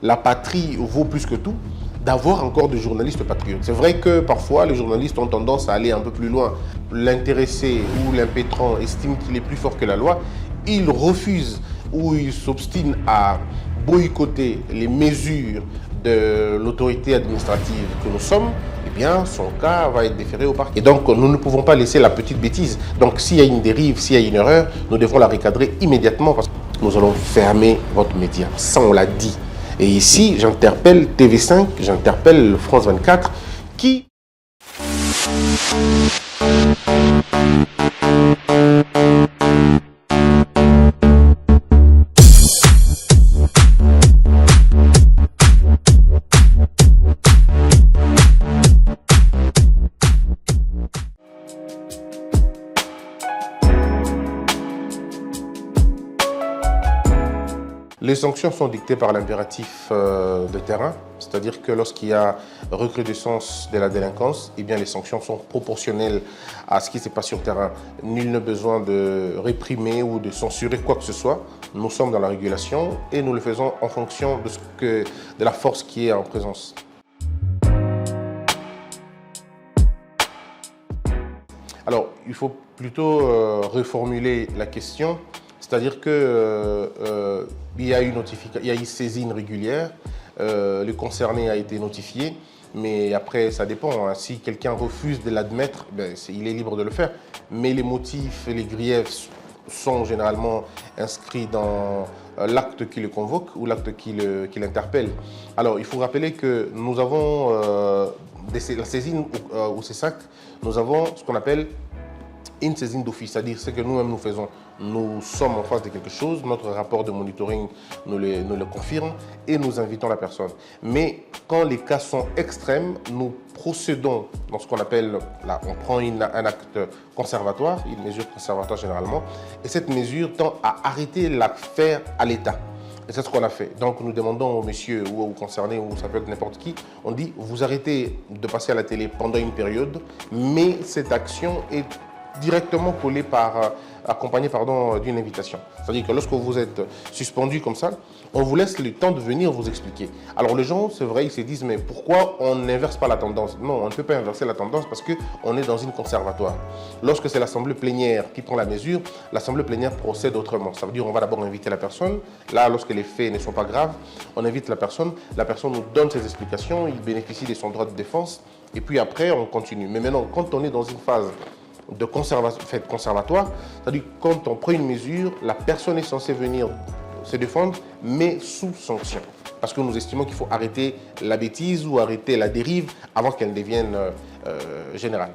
La patrie vaut plus que tout, d'avoir encore des journalistes patriotes. C'est vrai que parfois les journalistes ont tendance à aller un peu plus loin. L'intéressé ou l'impétrant estime qu'il est plus fort que la loi, il refuse ou il s'obstine à boycotter les mesures de l'autorité administrative que nous sommes, eh bien son cas va être déféré au parquet. Et donc nous ne pouvons pas laisser la petite bêtise. Donc s'il y a une dérive, s'il y a une erreur, nous devons la recadrer immédiatement parce que nous allons fermer votre média. Ça on l'a dit. Et ici, j'interpelle TV5, j'interpelle France 24, qui... Les sanctions sont dictées par l'impératif de terrain, c'est-à-dire que lorsqu'il y a recrudescence de la délinquance, eh bien les sanctions sont proportionnelles à ce qui se passe sur le terrain. Nul n'a besoin de réprimer ou de censurer quoi que ce soit. Nous sommes dans la régulation et nous le faisons en fonction de la force qui est en présence. Alors, il faut plutôt reformuler la question. C'est-à-dire qu'il y a une saisine régulière, le concerné a été notifié, mais après ça dépend. Hein. Si quelqu'un refuse de l'admettre, il est libre de le faire. Mais les motifs et les griefs sont généralement inscrits dans l'acte qui le convoque ou l'acte qui l'interpelle. Alors il faut rappeler que nous avons la saisine au CESAC, nous avons ce qu'on appelle une saisine d'office, c'est-à-dire ce que nous-mêmes nous faisons. Nous sommes en face de quelque chose, notre rapport de monitoring nous le confirme et nous invitons la personne. Mais quand les cas sont extrêmes, nous procédons dans ce qu'on appelle, là, on prend un acte conservatoire, une mesure conservatoire généralement, et cette mesure tend à arrêter l'affaire à l'État. Et c'est ce qu'on a fait. Donc nous demandons au monsieur ou au concerné, ou ça peut être n'importe qui, on dit vous arrêtez de passer à la télé pendant une période, mais cette action est directement accompagné d'une invitation. C'est-à-dire que lorsque vous êtes suspendu comme ça, on vous laisse le temps de venir vous expliquer. Alors les gens, c'est vrai, ils se disent, mais pourquoi on n'inverse pas la tendance? Non, on ne peut pas inverser la tendance parce qu'on est dans une conservatoire. Lorsque c'est l'assemblée plénière qui prend la mesure, l'assemblée plénière procède autrement. Ça veut dire qu'on va d'abord inviter la personne. Là, lorsque les faits ne sont pas graves, on invite la personne nous donne ses explications, il bénéficie de son droit de défense, et puis après, on continue. Mais maintenant, quand on est dans une phase de conservatoire, c'est-à-dire quand on prend une mesure, la personne est censée venir se défendre, mais sous sanction. Parce que nous estimons qu'il faut arrêter la bêtise ou arrêter la dérive avant qu'elle devienne générale.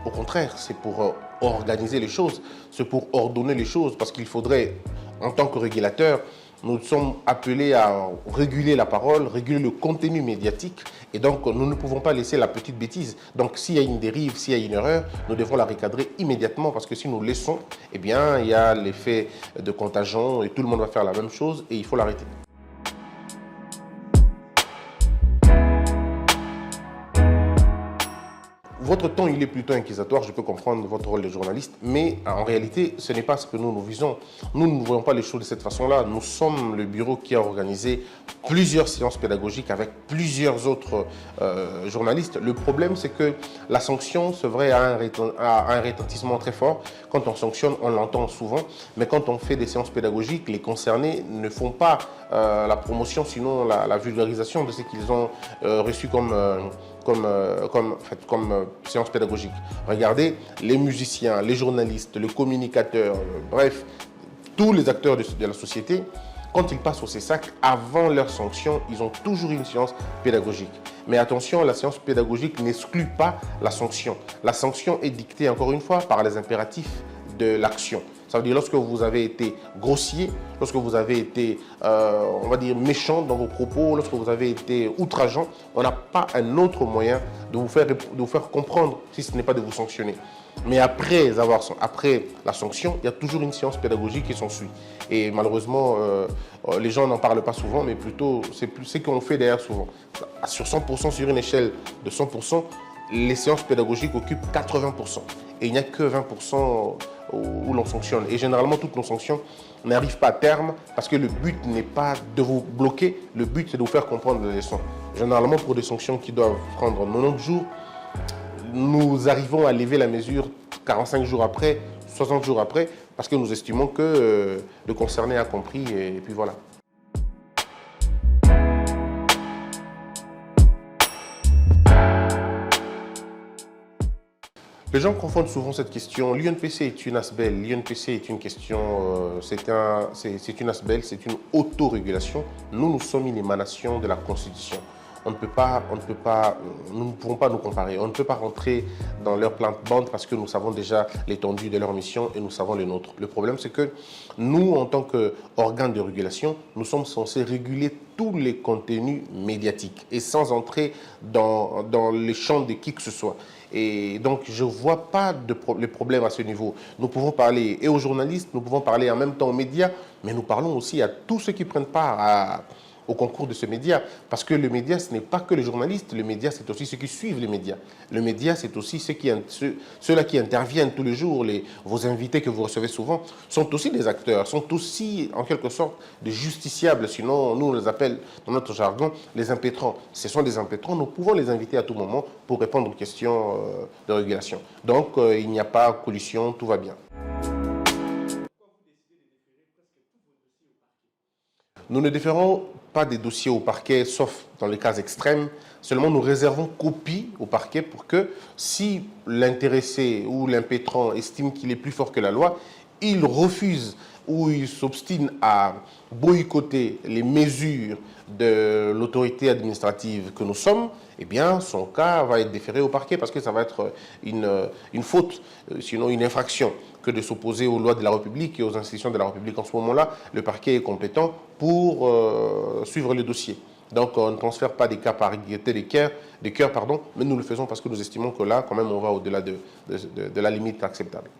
Au contraire, c'est pour organiser les choses, c'est pour ordonner les choses, parce qu'il faudrait, en tant que régulateur, nous sommes appelés à réguler la parole, réguler le contenu médiatique, et donc nous ne pouvons pas laisser la petite bêtise. Donc s'il y a une dérive, s'il y a une erreur, nous devons la recadrer immédiatement, parce que si nous laissons, eh bien il y a l'effet de contagion et tout le monde va faire la même chose et il faut l'arrêter. Votre temps, il est plutôt inquisitoire, je peux comprendre votre rôle de journaliste, mais en réalité, ce n'est pas ce que nous visons. Nous ne voyons pas les choses de cette façon-là. Nous sommes le bureau qui a organisé plusieurs séances pédagogiques avec plusieurs autres journalistes. Le problème, c'est que la sanction, c'est vrai, a un retentissement très fort. Quand on sanctionne, on l'entend souvent, mais quand on fait des séances pédagogiques, les concernés ne font pas la promotion, sinon la vulgarisation de ce qu'ils ont reçu comme séance pédagogique. Regardez, les musiciens, les journalistes, les communicateurs, bref, tous les acteurs de la société, quand ils passent au CESAC, avant leur sanction, ils ont toujours une séance pédagogique. Mais attention, la séance pédagogique n'exclut pas la sanction. La sanction est dictée, encore une fois, par les impératifs de l'action. Ça veut dire lorsque vous avez été grossier, lorsque vous avez été, on va dire, méchant dans vos propos, lorsque vous avez été outrageant, on n'a pas un autre moyen de vous faire comprendre si ce n'est pas de vous sanctionner. Mais après la sanction, il y a toujours une séance pédagogique qui s'ensuit. Et malheureusement, les gens n'en parlent pas souvent, mais plutôt c'est ce qu'on fait d'ailleurs souvent. Sur 100%, sur une échelle de 100%, les séances pédagogiques occupent 80%. Et il n'y a que 20% où l'on sanctionne. Et généralement, toutes nos sanctions n'arrivent pas à terme parce que le but n'est pas de vous bloquer, le but c'est de vous faire comprendre les leçons. Généralement, pour des sanctions qui doivent prendre 90 jours, nous arrivons à lever la mesure 45 jours après, 60 jours après, parce que nous estimons que le concerné a compris et puis voilà. Les gens confondent souvent cette question. L'UNPC est une ASBEL. L'UNPC est une question, c'est une ASBEL, c'est une autorégulation. Nous sommes une émanation de la Constitution. Nous ne pouvons pas nous comparer. On ne peut pas rentrer dans leur plate-bande parce que nous savons déjà l'étendue de leur mission et nous savons les nôtres. Le problème, c'est que nous, en tant qu'organe de régulation, nous sommes censés réguler tous les contenus médiatiques et sans entrer dans les champs de qui que ce soit. Et donc, je ne vois pas les problèmes à ce niveau. Nous pouvons parler et aux journalistes, nous pouvons parler en même temps aux médias, mais nous parlons aussi à tous ceux qui prennent part au concours de ce média. Parce que le média, ce n'est pas que les journalistes, le média, c'est aussi ceux qui suivent les médias. Le média, c'est aussi ceux-là qui interviennent tous les jours. Vos invités que vous recevez souvent sont aussi des acteurs, sont aussi, en quelque sorte, des justiciables. Sinon, nous, on les appelle, dans notre jargon, les impétrants. Ce sont des impétrants, nous pouvons les inviter à tout moment pour répondre aux questions de régulation. Donc, il n'y a pas collision, tout va bien. Nous ne déférons pas des dossiers au parquet, sauf dans les cas extrêmes. Seulement, nous réservons copie au parquet pour que, si l'intéressé ou l'impétrant estime qu'il est plus fort que la loi, il refuse ou il s'obstine à boycotter les mesures de l'autorité administrative que nous sommes, eh bien, son cas va être déféré au parquet parce que ça va être une faute, sinon une infraction, que de s'opposer aux lois de la République et aux institutions de la République. En ce moment-là, le parquet est compétent pour suivre le dossier. Donc, on ne transfère pas des cas par gaieté des cœurs, mais nous le faisons parce que nous estimons que là, quand même, on va au-delà de la limite acceptable.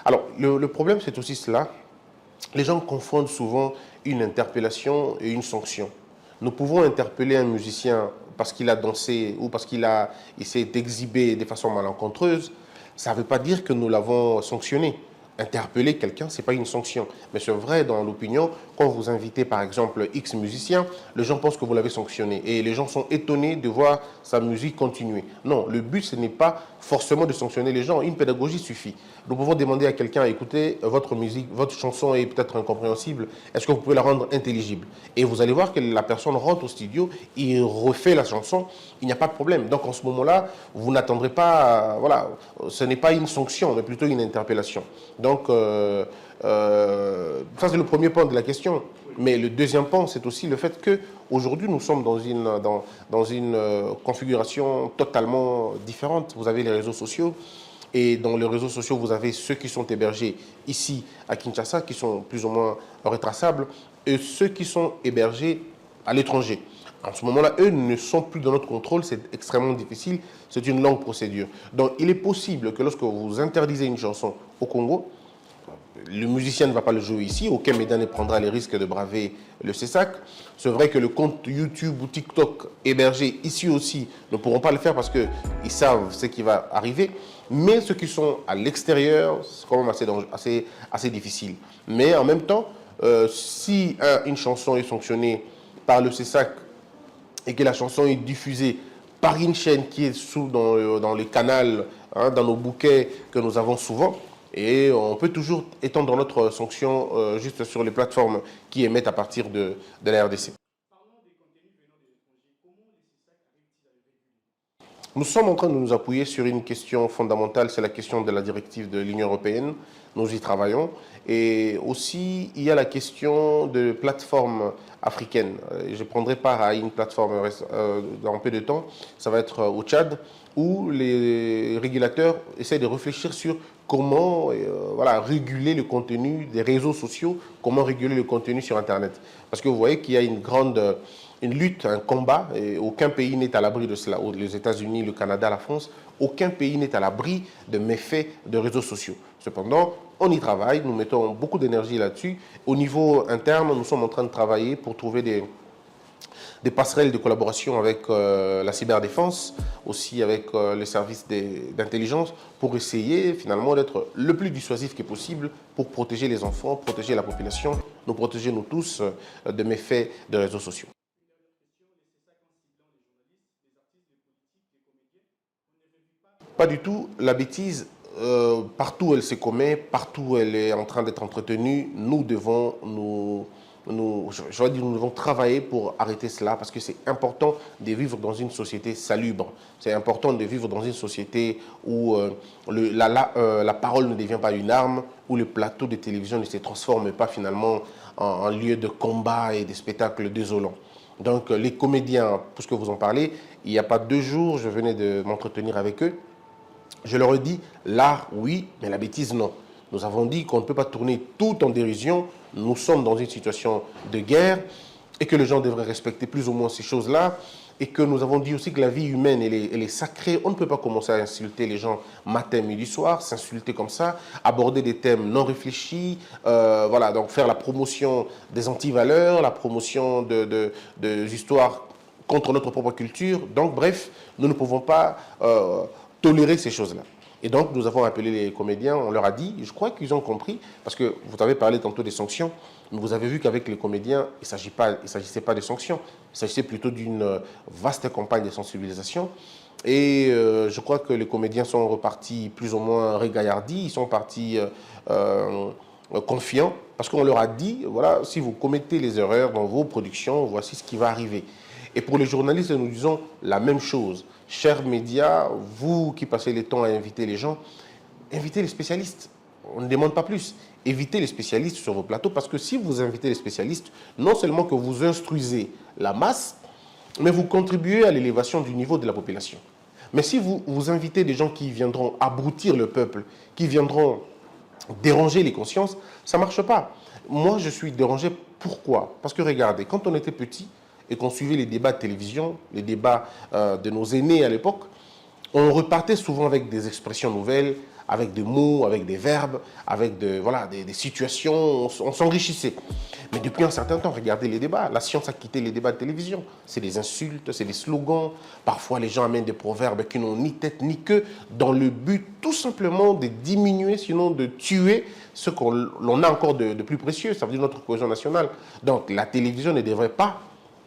Alors, le problème, c'est aussi cela. Les gens confondent souvent une interpellation et une sanction. Nous pouvons interpeller un musicien parce qu'il a dansé ou parce qu'il s'est exhibé de façon malencontreuse. Ça ne veut pas dire que nous l'avons sanctionné. Interpeller quelqu'un, ce n'est pas une sanction. Mais c'est vrai dans l'opinion, quand vous invitez par exemple X musicien, les gens pensent que vous l'avez sanctionné. Et les gens sont étonnés de voir sa musique continuer. Non, le but, ce n'est pas forcément de sanctionner les gens. Une pédagogie suffit. Nous pouvons demander à quelqu'un, écoutez, votre musique, votre chanson est peut-être incompréhensible. Est-ce que vous pouvez la rendre intelligible? Et vous allez voir que la personne rentre au studio, il refait la chanson, il n'y a pas de problème. Donc en ce moment-là, vous n'attendrez pas, voilà, ce n'est pas une sanction, mais plutôt une interpellation. Donc, ça c'est le premier point de la question. Mais le deuxième point, c'est aussi le fait qu'aujourd'hui, nous sommes dans une configuration totalement différente. Vous avez les réseaux sociaux. Et dans les réseaux sociaux, vous avez ceux qui sont hébergés ici à Kinshasa, qui sont plus ou moins retraçables, et ceux qui sont hébergés à l'étranger. En ce moment-là, eux ne sont plus dans notre contrôle, c'est extrêmement difficile, c'est une longue procédure. Donc, il est possible que lorsque vous interdisez une chanson au Congo, le musicien ne va pas le jouer ici, aucun média ne prendra les risques de braver le CESAC. C'est vrai que le compte YouTube ou TikTok hébergé ici aussi ne pourront pas le faire parce qu'ils savent ce qui va arriver. Mais ceux qui sont à l'extérieur, c'est quand même assez difficile. Mais en même temps, si une chanson est sanctionnée par le CESAC et que la chanson est diffusée par une chaîne qui est dans les canaux, dans nos bouquets que nous avons souvent, et on peut toujours étendre notre sanction juste sur les plateformes qui émettent à partir de la RDC. Nous sommes en train de nous appuyer sur une question fondamentale, c'est la question de la directive de l'Union européenne. Nous y travaillons. Et aussi, il y a la question de plateformes africaines. Je prendrai part à une plateforme dans peu de temps, ça va être au Tchad, où les régulateurs essaient de réfléchir sur comment réguler le contenu des réseaux sociaux, comment réguler le contenu sur Internet. Parce que vous voyez qu'il y a une lutte, un combat, et aucun pays n'est à l'abri de cela. Les États-Unis, le Canada, la France, aucun pays n'est à l'abri de méfaits de réseaux sociaux. Cependant, on y travaille, nous mettons beaucoup d'énergie là-dessus. Au niveau interne, nous sommes en train de travailler pour trouver des passerelles de collaboration avec la cyberdéfense, aussi avec les services d'intelligence, pour essayer finalement d'être le plus dissuasif que possible pour protéger les enfants, protéger la population, nous protéger nous tous de méfaits des réseaux sociaux. Pas du tout. La bêtise, partout où elle se commet, partout où elle est en train d'être entretenue, nous devons nous devons travailler pour arrêter cela parce que c'est important de vivre dans une société salubre. C'est important de vivre dans une société où la parole ne devient pas une arme, où le plateau de télévision ne se transforme pas finalement en lieu de combat et de spectacles désolants. Donc les comédiens, puisque vous en parlez, il n'y a pas 2 jours, je venais de m'entretenir avec eux. Je leur ai dit, l'art, oui, mais la bêtise, non. Nous avons dit qu'on ne peut pas tourner tout en dérision. Nous sommes dans une situation de guerre et que les gens devraient respecter plus ou moins ces choses-là. Et que nous avons dit aussi que la vie humaine, elle est sacrée. On ne peut pas commencer à insulter les gens matin, midi, soir, s'insulter comme ça, aborder des thèmes non réfléchis, voilà, donc faire la promotion des antivaleurs, la promotion des histoires contre notre propre culture. Donc, bref, nous ne pouvons pas tolérer ces choses-là. Et donc, nous avons appelé les comédiens, on leur a dit, je crois qu'ils ont compris, parce que vous avez parlé tantôt des sanctions, mais vous avez vu qu'avec les comédiens, il ne s'agissait pas de sanctions, il s'agissait plutôt d'une vaste campagne de sensibilisation. Et je crois que les comédiens sont repartis plus ou moins régaillardis, ils sont partis confiants, parce qu'on leur a dit, voilà, si vous commettez les erreurs dans vos productions, voici ce qui va arriver. Et pour les journalistes, nous disons la même chose. Chers médias, vous qui passez le temps à inviter les gens, invitez les spécialistes. On ne demande pas plus. Évitez les spécialistes sur vos plateaux parce que si vous invitez les spécialistes, non seulement que vous instruisez la masse, mais vous contribuez à l'élévation du niveau de la population. Mais si vous invitez des gens qui viendront abrutir le peuple, qui viendront déranger les consciences, ça ne marche pas. Moi, je suis dérangé. Pourquoi? Parce que regardez, quand on était petit, et qu'on suivait les débats de télévision, les débats de nos aînés à l'époque, on repartait souvent avec des expressions nouvelles, avec des mots, avec des verbes, avec des situations, on s'enrichissait. Mais depuis un certain temps, regardez les débats, la science a quitté les débats de télévision. C'est des insultes, c'est des slogans, parfois les gens amènent des proverbes qui n'ont ni tête ni queue, dans le but tout simplement de diminuer, sinon de tuer ce qu'on a encore de plus précieux, ça veut dire notre cohésion nationale. Donc la télévision ne devrait pas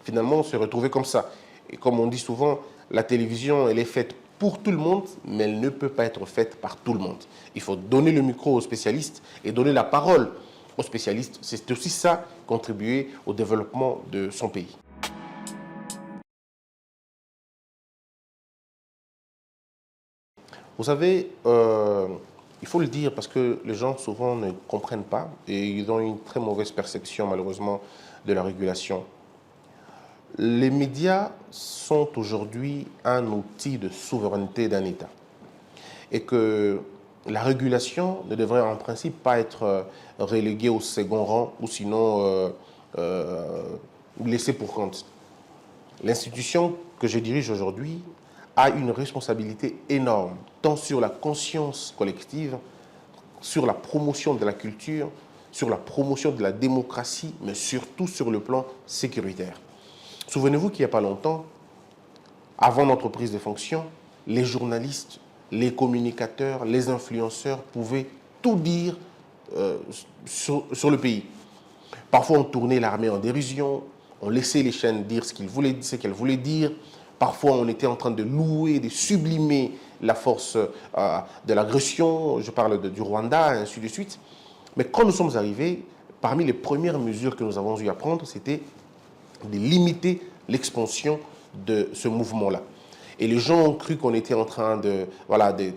finalement se retrouver comme ça. Et comme on dit souvent, la télévision, elle est faite pour tout le monde, mais elle ne peut pas être faite par tout le monde. Il faut donner le micro aux spécialistes et donner la parole aux spécialistes. C'est aussi ça, contribuer au développement de son pays. Vous savez, il faut le dire parce que les gens souvent ne comprennent pas et ils ont une très mauvaise perception malheureusement de la régulation. Les médias sont aujourd'hui un outil de souveraineté d'un État et que la régulation ne devrait en principe pas être reléguée au second rang ou sinon laissée pour compte. L'institution que je dirige aujourd'hui a une responsabilité énorme, tant sur la conscience collective, sur la promotion de la culture, sur la promotion de la démocratie, mais surtout sur le plan sécuritaire. Souvenez-vous qu'il n'y a pas longtemps, avant notre prise de fonction, les journalistes, les communicateurs, les influenceurs pouvaient tout dire sur le pays. Parfois, on tournait l'armée en dérision, on laissait les chaînes dire ce qu'elles voulaient dire. Parfois, on était en train de louer, de sublimer la force de l'agression. Je parle du Rwanda, et ainsi de suite. Mais quand nous sommes arrivés, parmi les premières mesures que nous avons eu à prendre, c'était de limiter l'expansion de ce mouvement-là. Et les gens ont cru qu'on était en train de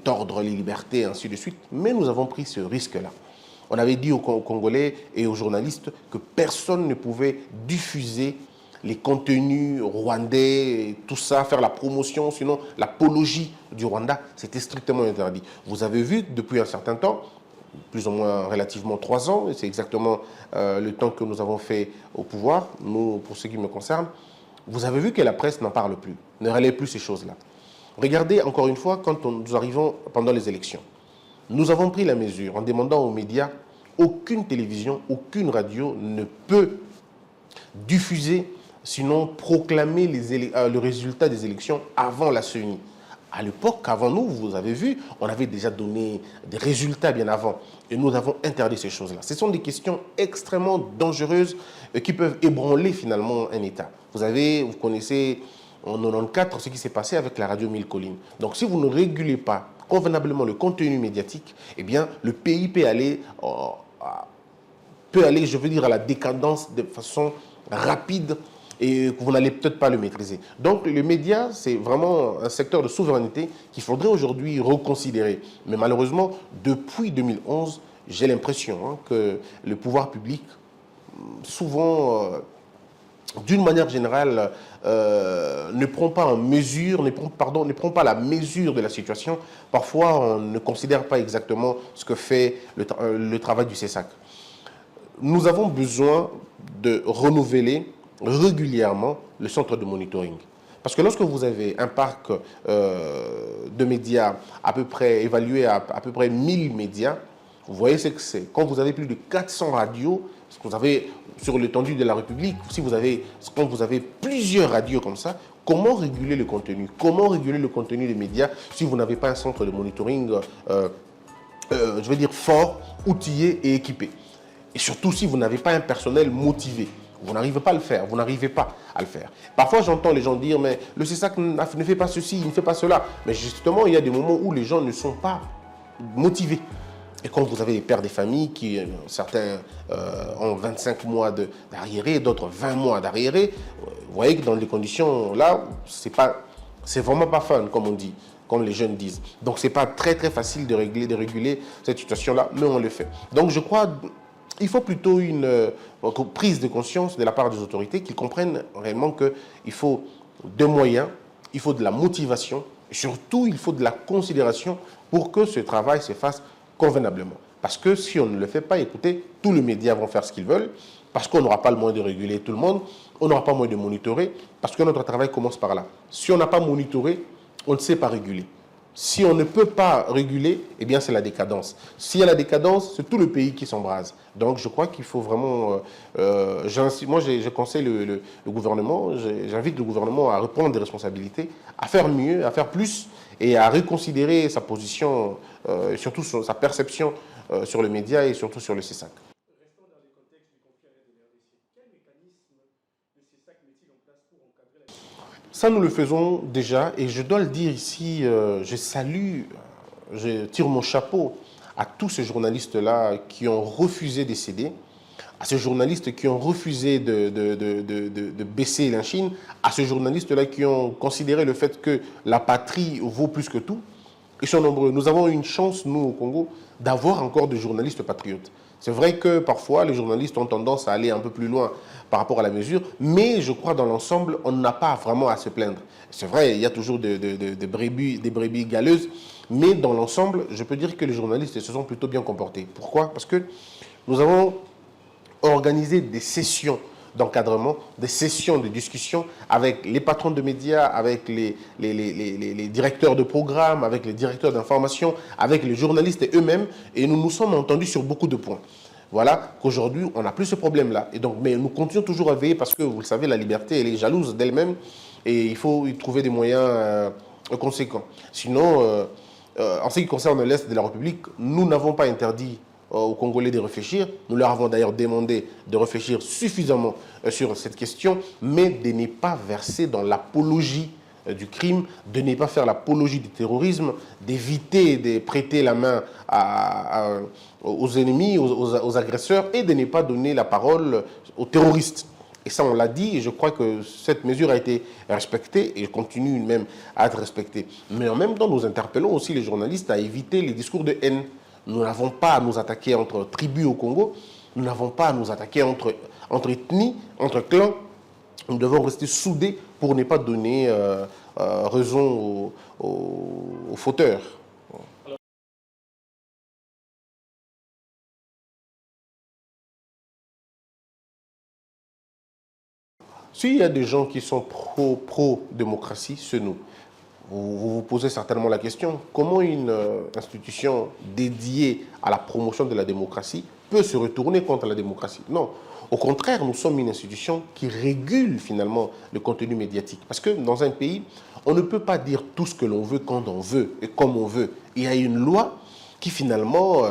tordre les libertés, ainsi de suite. Mais nous avons pris ce risque-là. On avait dit aux Congolais et aux journalistes que personne ne pouvait diffuser les contenus rwandais, tout ça, faire la promotion, sinon l'apologie du Rwanda, c'était strictement interdit. Vous avez vu depuis un certain temps, plus ou moins relativement 3 ans, et c'est exactement le temps que nous avons fait au pouvoir, nous, pour ce qui me concerne, vous avez vu que la presse n'en parle plus, ne relaie plus ces choses-là. Regardez encore une fois, quand nous arrivons pendant les élections, nous avons pris la mesure en demandant aux médias, aucune télévision, aucune radio ne peut diffuser sinon proclamer le résultat des élections avant la CENI. À l'époque, avant nous, vous avez vu, on avait déjà donné des résultats bien avant. Et nous avons interdit ces choses-là. Ce sont des questions extrêmement dangereuses qui peuvent ébranler finalement un État. Vous connaissez en 94 ce qui s'est passé avec la radio Mille Collines. Donc si vous ne régulez pas convenablement le contenu médiatique, eh bien le pays peut aller, je veux dire, à la décadence de façon rapide et que vous n'allez peut-être pas le maîtriser. Donc les médias, c'est vraiment un secteur de souveraineté qu'il faudrait aujourd'hui reconsidérer. Mais malheureusement, depuis 2011, j'ai l'impression que le pouvoir public, souvent, d'une manière générale, ne prend pas la mesure de la situation. Parfois, on ne considère pas exactement ce que fait le travail du CESAC. Nous avons besoin de renouveler régulièrement le centre de monitoring. Parce que lorsque vous avez un parc de médias à peu près évalué à peu près 1000 médias, vous voyez ce que c'est. Quand vous avez plus de 400 radios, ce que vous avez sur l'étendue de la République, quand vous avez plusieurs radios comme ça, comment réguler le contenu? Comment réguler le contenu des médias si vous n'avez pas un centre de monitoring, je veux dire, fort, outillé et équipé? Et surtout si vous n'avez pas un personnel motivé. Vous n'arrivez pas à le faire, vous n'arrivez pas à le faire. Parfois, j'entends les gens dire, mais le CESAC ne fait pas ceci, il ne fait pas cela. Mais justement, il y a des moments où les gens ne sont pas motivés. Et quand vous avez les pères des familles, certains ont 25 mois d'arriéré, d'autres 20 mois d'arriéré, vous voyez que dans les conditions là, c'est vraiment pas fun, comme on dit, comme les jeunes disent. Donc, c'est pas très très facile de réguler cette situation-là, mais on le fait. Donc, je crois il faut plutôt une prise de conscience de la part des autorités qui comprennent réellement qu'il faut des moyens, il faut de la motivation, et surtout il faut de la considération pour que ce travail se fasse convenablement. Parce que si on ne le fait pas, écoutez, tous les médias vont faire ce qu'ils veulent, parce qu'on n'aura pas le moyen de réguler tout le monde, on n'aura pas le moyen de monitorer, parce que notre travail commence par là. Si on n'a pas monitoré, on ne sait pas réguler. Si on ne peut pas réguler, eh bien c'est la décadence. S'il y a la décadence, c'est tout le pays qui s'embrase. Donc je crois qu'il faut vraiment... moi, je conseille le gouvernement, j'invite le gouvernement à reprendre des responsabilités, à faire mieux, à faire plus et à reconsidérer sa position, surtout sa perception sur les médias et surtout sur le CESAC. Ça, nous le faisons déjà et je dois le dire ici, je tire mon chapeau à tous ces journalistes-là qui ont refusé de céder, à ces journalistes qui ont refusé de baisser la Chine, à ces journalistes-là qui ont considéré le fait que la patrie vaut plus que tout. Ils sont nombreux. Nous avons une chance, nous, au Congo, d'avoir encore des journalistes patriotes. C'est vrai que parfois, les journalistes ont tendance à aller un peu plus loin par rapport à la mesure, mais je crois dans l'ensemble, on n'a pas vraiment à se plaindre. C'est vrai, il y a toujours des brebis galeuses, mais dans l'ensemble, je peux dire que les journalistes se sont plutôt bien comportés. Pourquoi? Parce que nous avons organisé des sessions d'encadrement, des sessions de discussion avec les patrons de médias, avec les directeurs de programmes, avec les directeurs d'information, avec les journalistes eux-mêmes, et nous nous sommes entendus sur beaucoup de points. Voilà qu'aujourd'hui, on n'a plus ce problème-là. Et donc, mais nous continuons toujours à veiller parce que, vous le savez, la liberté, elle est jalouse d'elle-même et il faut y trouver des moyens conséquents. Sinon, en ce qui concerne l'Est de la République, nous n'avons pas interdit aux Congolais de réfléchir. Nous leur avons d'ailleurs demandé de réfléchir suffisamment sur cette question, mais de ne pas verser dans l'apologie du crime, de ne pas faire l'apologie du terrorisme, d'éviter de prêter la main aux ennemis, aux agresseurs et de ne pas donner la parole aux terroristes. Et ça, on l'a dit, et je crois que cette mesure a été respectée et continue même à être respectée. Mais en même temps, nous interpellons aussi les journalistes à éviter les discours de haine. Nous n'avons pas à nous attaquer entre tribus au Congo, nous n'avons pas à nous attaquer entre ethnies, entre clans. Nous devons rester soudés pour ne pas donner raison aux fauteurs. S'il y a des gens qui sont pro-démocratie, c'est nous. Vous vous posez certainement la question, comment une institution dédiée à la promotion de la démocratie peut se retourner contre la démocratie. Non. Au contraire, nous sommes une institution qui régule finalement le contenu médiatique. Parce que dans un pays, on ne peut pas dire tout ce que l'on veut quand on veut et comme on veut. Il y a une loi qui finalement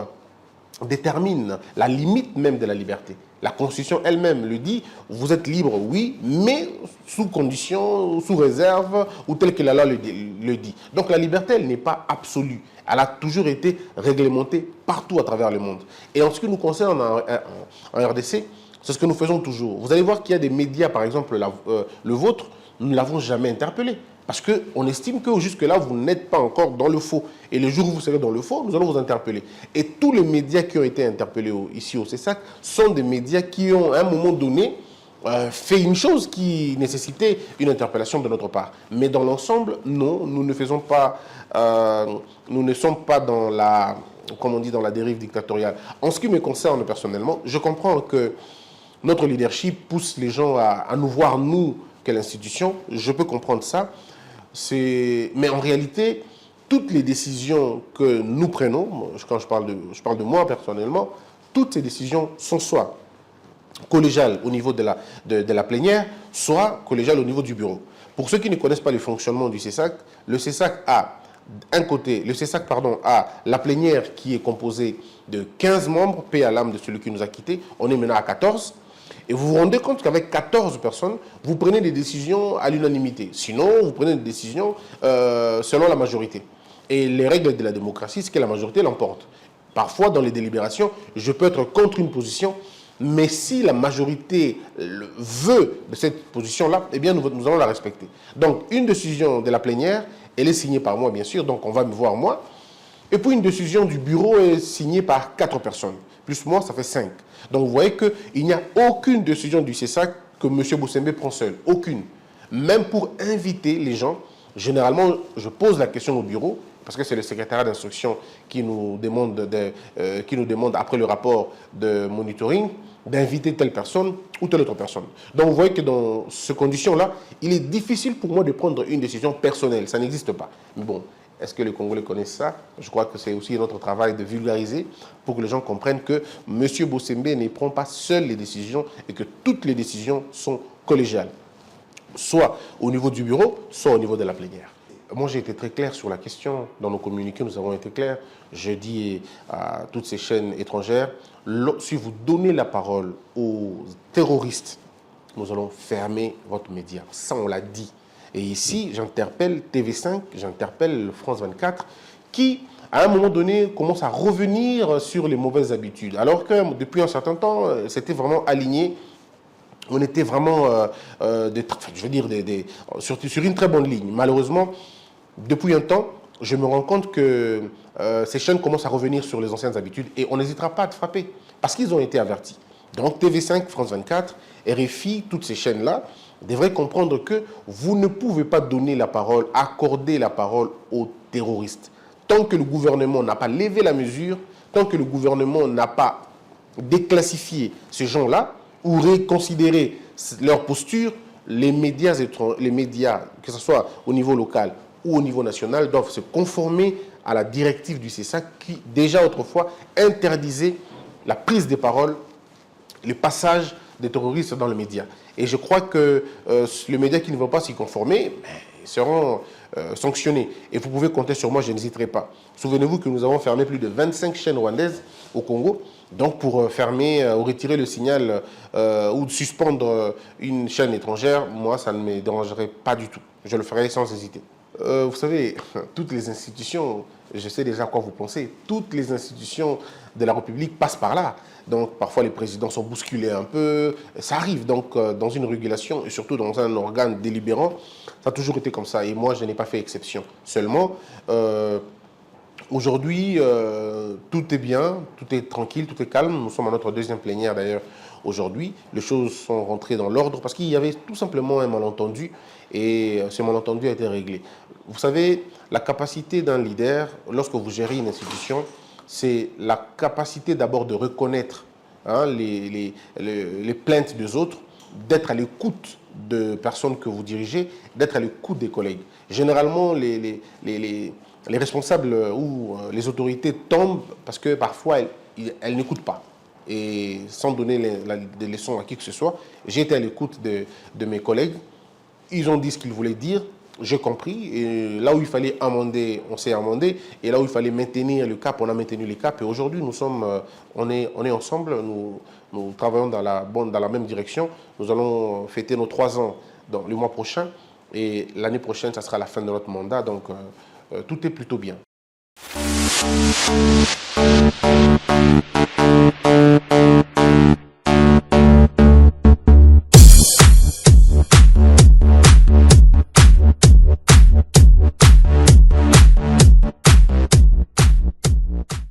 détermine la limite même de la liberté. La Constitution elle-même le dit, vous êtes libre, oui, mais sous condition, sous réserve, ou tel que la loi le dit. Donc la liberté, elle n'est pas absolue. Elle a toujours été réglementée partout à travers le monde. Et en ce qui nous concerne en RDC, c'est ce que nous faisons toujours. Vous allez voir qu'il y a des médias, par exemple le vôtre, nous ne l'avons jamais interpellé. Parce qu'on estime que jusque-là, vous n'êtes pas encore dans le faux. Et le jour où vous serez dans le faux, nous allons vous interpeller. Et tous les médias qui ont été interpellés ici au CESAC sont des médias qui ont, à un moment donné, fait une chose qui nécessitait une interpellation de notre part. Mais dans l'ensemble, non, nous ne faisons pas, nous ne sommes pas dans la, comme on dit, dans la dérive dictatoriale. En ce qui me concerne personnellement, je comprends que notre leadership pousse les gens à nous voir, nous, quelle institution. Je peux comprendre ça. Mais en réalité, toutes les décisions que nous prenons, quand je parle de moi personnellement, toutes ces décisions sont soit collégiales au niveau de la plénière, soit collégiales au niveau du bureau. Pour ceux qui ne connaissent pas le fonctionnement du CESAC, le CESAC a a la plénière qui est composée de 15 membres, paix à l'âme de celui qui nous a quittés. On est maintenant à 14. Et vous vous rendez compte qu'avec 14 personnes, vous prenez des décisions à l'unanimité. Sinon, vous prenez des décisions selon la majorité. Et les règles de la démocratie, c'est que la majorité l'emporte. Parfois, dans les délibérations, je peux être contre une position, mais si la majorité veut de cette position-là, eh bien, nous allons la respecter. Donc, une décision de la plénière, elle est signée par moi, bien sûr, donc on va me voir moi. Et puis, une décision du bureau est signée par 4 personnes. Plus moi, ça fait 5. Donc, vous voyez qu'il n'y a aucune décision du CESAC que M. Bossembe prend seul. Aucune. Même pour inviter les gens, généralement, je pose la question au bureau, parce que c'est le secrétariat d'instruction qui nous demande, après le rapport de monitoring, d'inviter telle personne ou telle autre personne. Donc, vous voyez que dans ces conditions-là, il est difficile pour moi de prendre une décision personnelle. Ça n'existe pas. Mais bon, est-ce que les Congolais connaissent ça? Je crois que c'est aussi notre travail de vulgariser pour que les gens comprennent que M. Bossembe ne prend pas seul les décisions et que toutes les décisions sont collégiales, soit au niveau du bureau, soit au niveau de la plénière. Moi, j'ai été très clair sur la question. Dans nos communiqués, nous avons été clairs. Je dis à toutes ces chaînes étrangères, si vous donnez la parole aux terroristes, nous allons fermer votre média. Ça, on l'a dit. Et ici, j'interpelle TV5, j'interpelle France 24, qui, à un moment donné, commence à revenir sur les mauvaises habitudes. Alors que depuis un certain temps, c'était vraiment aligné. On était vraiment, sur une très bonne ligne. Malheureusement, depuis un temps, je me rends compte que ces chaînes commencent à revenir sur les anciennes habitudes et on n'hésitera pas à te frapper parce qu'ils ont été avertis. Donc TV5, France 24, RFI, toutes ces chaînes-là, devraient comprendre que vous ne pouvez pas donner la parole, accorder la parole aux terroristes. Tant que le gouvernement n'a pas levé la mesure, tant que le gouvernement n'a pas déclassifié ces gens-là ou reconsidéré leur posture, les médias, que ce soit au niveau local ou au niveau national, doivent se conformer à la directive du CESAC qui, déjà autrefois, interdisait la prise de parole, le passage des terroristes dans les médias. Et je crois que les médias qui ne vont pas s'y conformer seront sanctionnés. Et vous pouvez compter sur moi, je n'hésiterai pas. Souvenez-vous que nous avons fermé plus de 25 chaînes rwandaises au Congo. Donc pour fermer ou retirer le signal ou suspendre une chaîne étrangère, moi, ça ne me dérangerait pas du tout. Je le ferai sans hésiter. Vous savez, toutes les institutions, je sais déjà à quoi vous pensez, toutes les institutions de la République passent par là. Donc parfois les présidents sont bousculés un peu, ça arrive. Donc dans une régulation et surtout dans un organe délibérant, ça a toujours été comme ça. Et moi, je n'ai pas fait exception. Seulement, aujourd'hui, tout est bien, tout est tranquille, tout est calme. Nous sommes à notre deuxième plénière d'ailleurs aujourd'hui. Les choses sont rentrées dans l'ordre parce qu'il y avait tout simplement un malentendu et ce malentendu a été réglé. Vous savez, la capacité d'un leader, lorsque vous gérez une institution, c'est la capacité d'abord de reconnaître les plaintes des autres, d'être à l'écoute de personnes que vous dirigez, d'être à l'écoute des collègues. Généralement, les responsables ou les autorités tombent parce que parfois, elles n'écoutent pas. et sans donner des leçons à qui que ce soit. J'ai été à l'écoute de mes collègues. Ils ont dit ce qu'ils voulaient dire. J'ai compris. Et là où il fallait amender, on s'est amendé. Et là où il fallait maintenir le cap, on a maintenu le cap. Et aujourd'hui, on est ensemble. Nous travaillons dans la même direction. Nous allons fêter nos 3 ans le mois prochain. Et l'année prochaine, ça sera la fin de notre mandat. Donc, tout est plutôt bien.